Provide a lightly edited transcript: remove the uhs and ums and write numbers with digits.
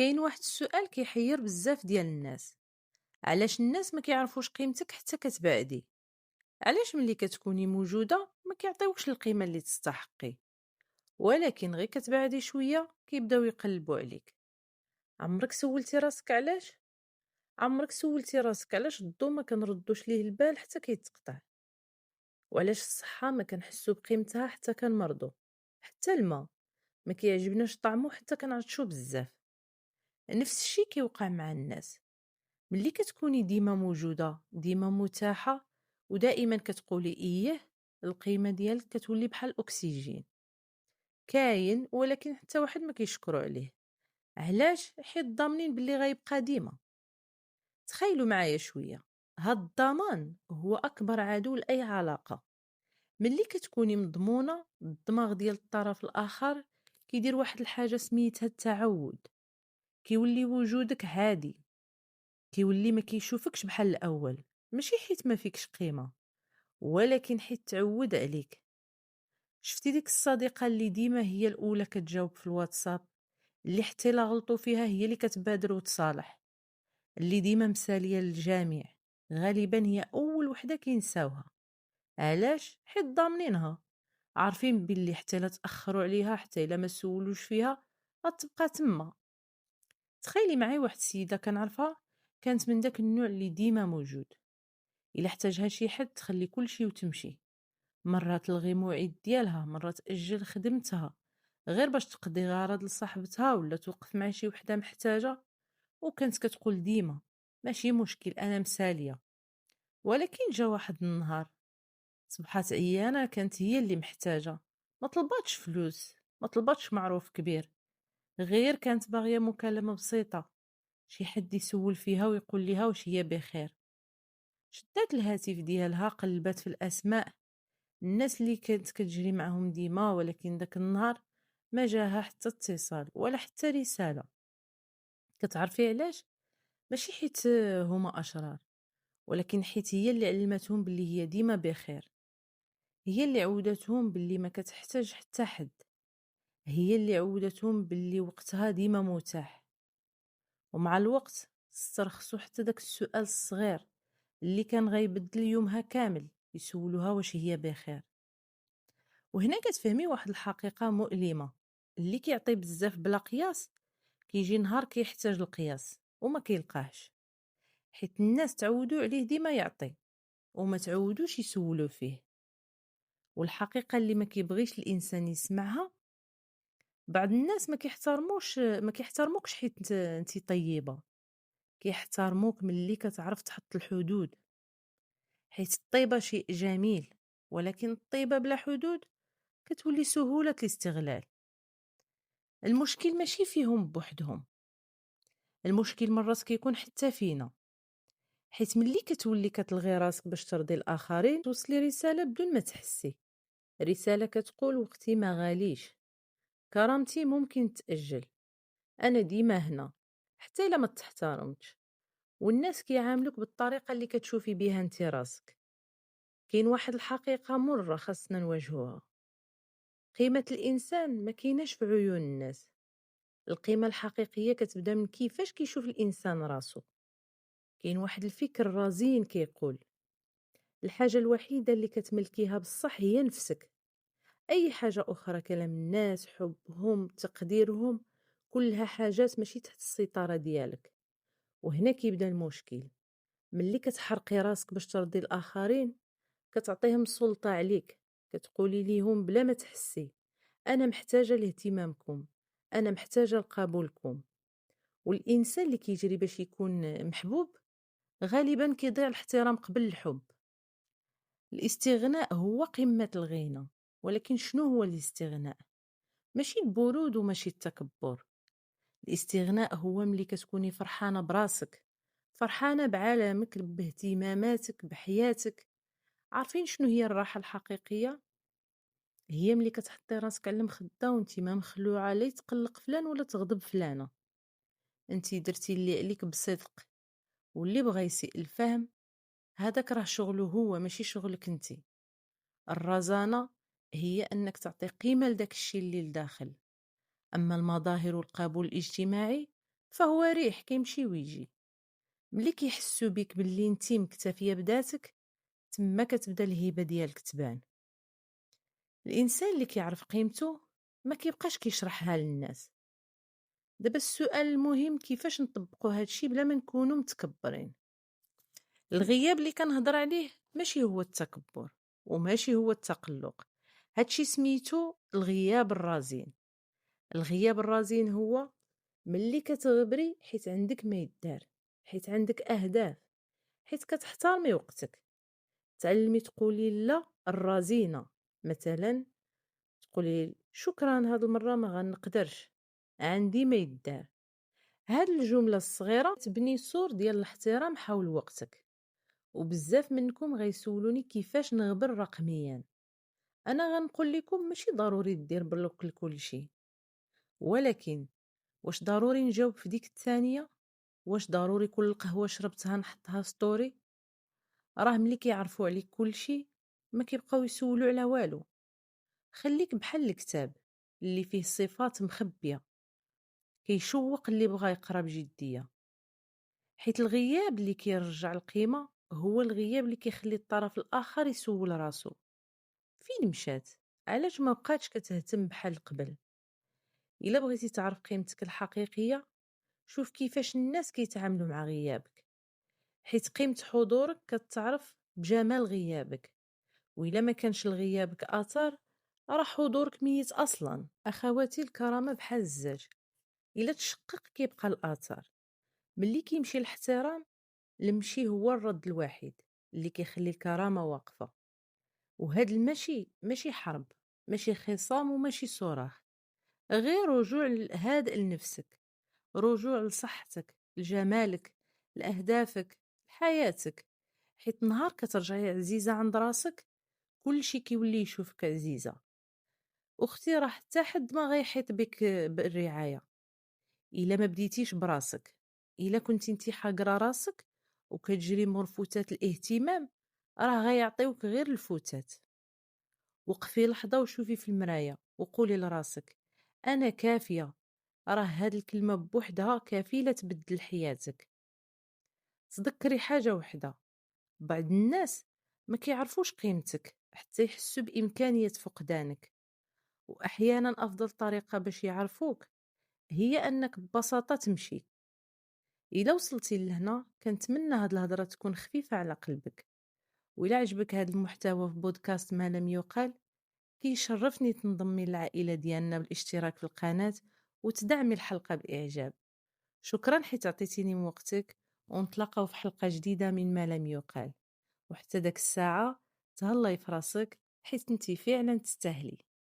كاين واحد السؤال كيحير بزاف ديال الناس. علاش الناس ما كيعرفوش قيمتك حتى كتبعدي؟ علاش ملي كتكوني موجودة ما كيعطيوكش القيمة اللي تستحقي، ولكن غير كتبعدي شوية كيبداو يقلبوا عليك؟ عمرك سولتي راسك علاش؟ عمرك سولتي راسك علاش الضو ما كنردوش ليه البال حتى كيتقطع؟ وعلاش الصحة ما كنحسو بقيمتها حتى كنمرضو؟ حتى الماء ما كيعجبناش طعمو حتى كنعطشو بزاف. نفس الشي كيوقع مع الناس. ملي كتكوني ديما موجودة ديما متاحة ودائما كتقولي إيه، القيمة ديالك كتولي بحال الأكسجين، كاين ولكن حتى واحد ما كيشكرو عليه. علاش؟ حيت ضامنين باللي غيبقى ديما. تخيلوا معايا شوية، هاد الضمان هو أكبر عدو لأي علاقة. ملي كتكوني مضمونة الدماغ ديال الطرف الآخر كيدير واحد الحاجة سميتها التعود، كيولي وجودك عادي، كيولي ما كيشوفكش بحال الأول، ماشي حيت ما فيكش قيمة ولكن حيت تعود عليك. شفتي ديك الصديقة اللي ديما هي الأولى كتجاوب في الواتساب، اللي حتى لا غلطوا فيها هي اللي كتبادر وتصالح، اللي ديما مسالية للجميع، غالبا هي أول وحدة كينساوها. علاش؟ حيت ضامنينها، عارفين باللي حتى لا تأخروا عليها حتى لا ما سولوش فيها غتبقى تما. تخيلي معايا واحد السيدة كنعرفها، كانت من داك النوع اللي ديما موجود، إلا احتاجها شي حد تخلي كل شي وتمشي، مرة تلغي موعد ديالها، مرة تأجل خدمتها غير باش تقضي غرض لصاحبتها ولا توقف مع شي وحدة محتاجة. وكانت كتقول ديما ماشي مشكل أنا مسالية. ولكن جا واحد النهار صبحات عيانة، كانت هي اللي محتاجة، ما طلباتش فلوس، ما طلباتش معروف كبير، غير كانت باغية مكالمة بسيطة، شي حد يسول فيها ويقول لها واش هي بخير. شدات الهاتف ديالها قلبت في الأسماء، الناس اللي كانت كتجري معاهم ديما، ولكن داك النهار ما جاها حتى اتصال ولا حتى رسالة. كتعرفي علاش؟ ماشي حيت هما أشرار، ولكن حيت هي اللي علمتهم باللي هي ديما بخير، هي اللي عودتهم باللي ما كتحتاج حتى حد، هي اللي عودتهم باللي وقتها ديما متاح. ومع الوقت استرخصوا حتى داك السؤال الصغير اللي كان غيبدل يومها كامل، يسولوها واش هي بخير. وهنا كتفهمي واحد الحقيقة مؤلمة، اللي كيعطي بزاف بلا قياس كيجي نهار كيحتاج القياس وما كيلقاهش، حيت الناس تعودوا عليه ديما يعطي وما تعودوش يسولوا فيه. والحقيقة اللي ما كيبغيش الإنسان يسمعها، بعض الناس ما كيحترموكش حيت انت طيبة، كيحترموك ملي كتعرف تحط الحدود. حيت الطيبة شيء جميل، ولكن الطيبة بلا حدود كتولي سهولة الاستغلال. المشكل ماشي فيهم بوحدهم، المشكل مرات كيكون حتى فينا، حيت ملي كتولي كتلغي راسك باش ترضي الآخرين توصلي رسالة بدون ما تحسي، رسالة كتقول وقتي ما غاليش، كرامتي ممكن تأجل، أنا ديما هنا حتى إلا ما تحترمتش. والناس كيعاملوك بالطريقة اللي كتشوفي بيها انت راسك. كاين واحد الحقيقة مرة خاصنا نواجهوها، قيمة الإنسان ما كيناش في عيون الناس، القيمة الحقيقية كتبدا من كيفاش كيشوف الإنسان راسو. كاين واحد الفكر رزين كيقول الحاجة الوحيدة اللي كتملكيها بصح هي نفسك، أي حاجة أخرى كلام الناس حبهم تقديرهم كلها حاجات ماشي تحت السيطرة ديالك. وهنا كيبدا المشكل، ملي كتحرقي راسك باش ترضي الآخرين كتعطيهم السلطة عليك، كتقولي ليهم بلا ما تحسي أنا محتاجة لاهتمامكم، أنا محتاجة لقبولكم. والإنسان اللي كيجري باش يكون محبوب غالبا كيضيع الاحترام قبل الحب. الاستغناء هو قمة الغنى، ولكن شنو هو الاستغناء؟ ماشي البرود وماشي التكبر. الاستغناء هو ملي كتكوني فرحانة براسك، فرحانة بعالمك باهتماماتك بحياتك. عارفين شنو هي الراحة الحقيقية؟ هي ملي كتحطي راسك على المخدة وانتي ما مخلوعة لا تقلق فلان ولا تغضب فلانة، انتي درتي اللي عليك بصدق، واللي بغى يسيء الفهم هذاك راه شغله هو ماشي شغلك انتي. الرزانة هي انك تعطي قيمة لداك الشي اللي لداخل، اما المظاهر والقبول الاجتماعي فهو ريح كيمشي ويجي. ملي كيحسوا بيك باللي انتي مكتفية بذاتك، تما كتبدا الهبة ديالك تبان. الانسان اللي كيعرف قيمته ما كيبقاش كيشرحها للناس. دابا السؤال المهم، كيفاش نطبقوا هادشي بلا ما نكونوا متكبرين؟ الغياب اللي كنهضر عليه ماشي هو التكبر وماشي هو التقلق، هادشي سميتو الغياب الرزين. الغياب الرزين هو ملي كتغبري حيت عندك ما يدار، حيت عندك اهداف، حيت كتحترمي وقتك. تعلمي تقولي لا الرزينه، مثلا تقولي شكرا هاد المره ما غنقدرش، عندي ما يدار. هاد الجمله الصغيره تبني سور ديال الاحترام حول وقتك. وبزاف منكم غيسولوني كيفاش نغبر رقميا. انا غنقول لكم ماشي ضروري دير بلوك لكل شيء، ولكن واش ضروري نجاوب في ديك الثانيه؟ واش ضروري كل قهوه شربتها نحطها ستوري؟ راه ملي كيعرفوا عليك كل شيء ما كيبقاو يسولوا على والو. خليك بحال الكتاب اللي فيه صفات مخبيه، كيشوق اللي بغى يقرا بجديه. حيت الغياب اللي كيرجع القيمه هو الغياب اللي كيخلي الطرف الاخر يسول راسو فين مشات، علاش ما بقاتش كتهتم بحال قبل. الا بغيتي تعرف قيمتك الحقيقيه، شوف كيفاش الناس كيتعاملوا مع غيابك. حيت قيمة حضورك كتعرف بجمال غيابك، وإلا ما كانش لغيابك أثر راه حضورك ميت أصلا. أخواتي الكرامة بحال الزاج، إلا تشقق كيبقى الأثر. ملي كيمشي الاحترام، المشي هو الرد الوحيد اللي كيخلي الكرامة واقفة. وهاد المشي ماشي حرب، ماشي خصام وماشي صراخ، غير رجوع هادئ لنفسك، رجوع لصحتك، لجمالك، لأهدافك، لحياتك. حيت نهار كترجعي عزيزة عند راسك، كل شي كيولي يشوفك عزيزة. أختي راه حتى حد ما غيحيط بك بالرعاية إلا ما بديتيش براسك. إلا كنتي انتي حاقرة راسك وكتجري مرفوتات الاهتمام، راه غيعطيوك غير الفوتات. وقفي لحظة وشوفي في المراية وقولي لراسك أنا كافية. راه هاد الكلمة بوحدها كفيلة تبدل حياتك. تذكري حاجة وحدة، بعض الناس ما كيعرفوش قيمتك حتى يحسوا بإمكانية فقدانك. وأحيانا أفضل طريقة باش يعرفوك هي أنك ببساطة تمشي. إلا وصلتي لهنا كنتمنى هاد الهضرة تكون خفيفة على قلبك. وإلا عجبك هاد المحتوى في بودكاست ما لم يقال، كيشرفني تنضمي للعائلة ديالنا بالاشتراك في القناة وتدعمي الحلقة بإعجاب. شكرا حيت عطيتيني من وقتك، ونتلاقاو في حلقة جديدة من ما لم يقال. وحتى داك الساعة تهلاي في راسك، حيت انتي فعلا تستاهلي.